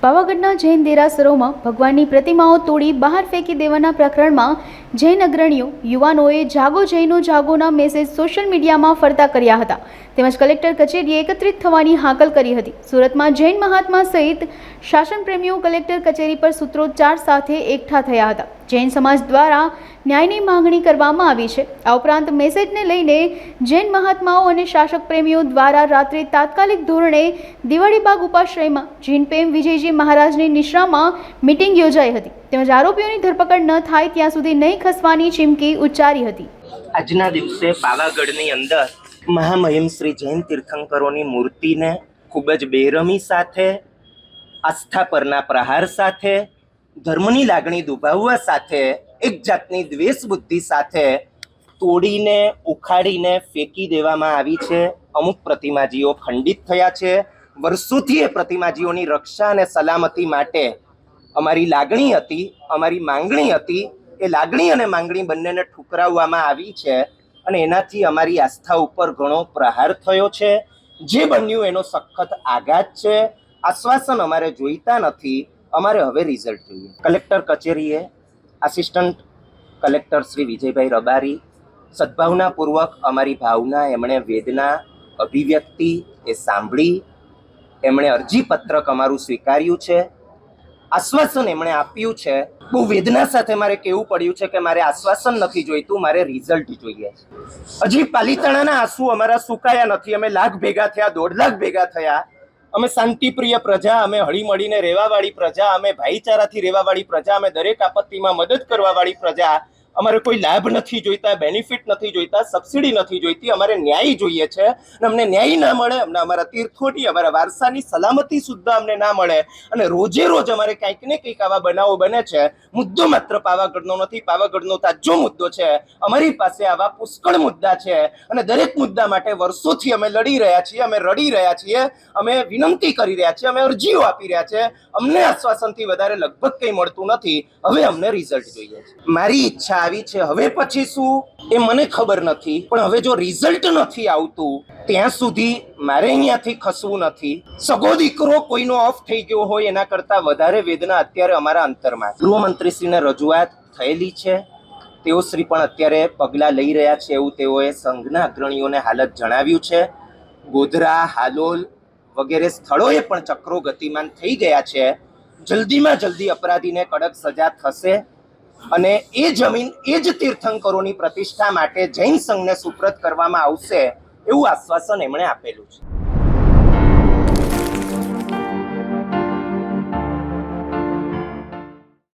પાવાગઢના જૈન દેરાસરોમાં ભગવાનની પ્રતિમાઓ તોડી બહાર ફેંકી દેવાના પ્રકરણમાં જૈન અગ્રણીઓ યુવાનોએ જાગો જૈનો જાગોના મેસેજ સોશિયલ મીડિયામાં ફરતા કર્યા હતા તેમજ કલેક્ટર કચેરીએ એકત્રિત થવાની હાકલ કરી હતી। સુરતમાં જૈન મહાત્મા સહિત શાસન પ્રેમીઓ કલેક્ટર કચેરી પર સૂત્રોચ્ચાર સાથે એકઠા થયા હતા। જૈન સમાજ દ્વારા ન્યાયની માંગણી કરવામાં આવી છે। આ ઉપરાંત મેસેજને લઈને જૈન મહાત્માઓ અને શાસક પ્રેમીઓ દ્વારા રાત્રે તાત્કાલિક ધોરણે દિવાળીબાગ ઉપાશ્રયમાં જૈનપ્રેમ વિજયજી મહારાજની નિશ્રામાં મીટિંગ યોજાઈ હતી તેમજ આરોપીઓની ધરપકડ ન થાય ત્યાં સુધી નહીં ખસવાની ચીમકી ઉચ્ચારી હતી। આજના દિવસે પાવાગઢની અંદર મહામહિમ શ્રી જૈન તીર્થંકરોની મૂર્તિને ખૂબ જ બેરમી સાથે, આસ્થા પરના પ્રહાર સાથે, ધર્મની લાગણી દુભાવવા સાથે, એક જાતની દ્વેષ બુદ્ધિ સાથે તોડીને ઉખાડીને ફેંકી દેવામાં આવી છે। અમુક પ્રતિમાજીઓ ખંડિત થયા છે। વર્ષોથી એ પ્રતિમાજીઓની રક્ષા અને સલામતી માટે અમારી લાગણી હતી, અમારી માંગણી હતી। એ લાગણી અને માંગણી બંનેને ઠુકરાવવામાં આવી છે અને એનાથી અમારી આસ્થા ઉપર ઘણો પ્રહાર થયો છે। જે બન્યું એનો સખત આઘાત છે। આશ્વાસન અમારે જોઈતા નથી, અમારે હવે રિઝલ્ટ જોઈએ। કલેક્ટર કચેરીએ આસિસ્ટન્ટ કલેક્ટર શ્રી વિજયભાઈ રબારી સદભાવનાપૂર્વક અમારી ભાવના, એમણે વેદના અભિવ્યક્તિ એ સાંભળી, એમણે અરજીપત્રક અમારું સ્વીકાર્યું છે, આશ્વાસન એમણે આપ્યું છે। બહુ વેદના સાથે મારે કહેવું પડ્યું છે કે મારે આશ્વાસન નથી જોઈતું, મારે રિઝલ્ટ જોઈએ છે। હજી પાલિતાણાના આંસુ અમારા સુકાયા નથી। અમે લાખ ભેગા થયા, 1.5 લાખ ભેગા થયા। અમે શાંતિપ્રિય પ્રજા, અમે હળીમળીને રહેવાવાળી પ્રજા, અમે ભાઈચારાથી રહેવાવાળી પ્રજા, અમે દરેક આપત્તિમાં મદદ કરવાવાળી પ્રજા। અમારે કોઈ લાભ નથી જોઈતા, બેનિફિટ નથી જોઈતા, સબસિડી નથી જોઈતી, અમારે ન્યાય જોઈએ છે। અને અમને ન્યાય ના મળે, અમને અમારા તીર્થોની, અમારા વારસાની સલામતી સુદ્ધા અમને ના મળે અને રોજે રોજ અમારે કંઈક ને કંઈક આવા બનાવો બને છે। મુદ્દો માત્ર પાવાગઢનો નથી, પાવાગઢનો તાજો મુદ્દો છે। અમારી પાસે આવા પુષ્કળ મુદ્દા છે અને દરેક મુદ્દા માટે વર્ષોથી અમે લડી રહ્યા છીએ, અમે રડી રહ્યા છીએ, અમે વિનંતી કરી રહ્યા છીએ, અમે અરજીઓ આપી રહ્યા છે। અમને આશ્વાસનથી વધારે લગભગ કંઈ મળતું નથી। હવે અમને રિઝલ્ટ જોઈએ છે। મારી ઈચ્છા આવી છે, હવે પછી શું એ મને ખબર નથી, પણ હવે જો રિઝલ્ટ નથી આવતું ત્યાં સુધી મારે અહીંયાથી ખસવું નથી। સગો દીકરો કોઈનો ઓફ થઈ ગયો હોય એના કરતાં વધારે વેદના અત્યારે અમારા અંતરમાં। ગૃહમંત્રીશ્રીને રજૂઆત થયેલી છે, તેઓ શ્રી પણ અત્યારે પગલાં લઈ રહ્યા છે એવું તેઓએ સંઘના અગ્રણીઓને હાલત જણાવ્યું છે। ગોધરા, હાલોલ વગેરે સ્થળોએ પણ ચક્રો ગતિમાન થઈ ગયા છે। જલ્દીમાં જલ્દી અપરાધીને કડક સજા થશે અને એ જમીન એ જ તીર્થંકરોની પ્રતિષ્ઠા માટે જૈન સંઘને સુપ્રત કરવામાં આવશે એવું આશ્વાસન એમણે આપેલું છે।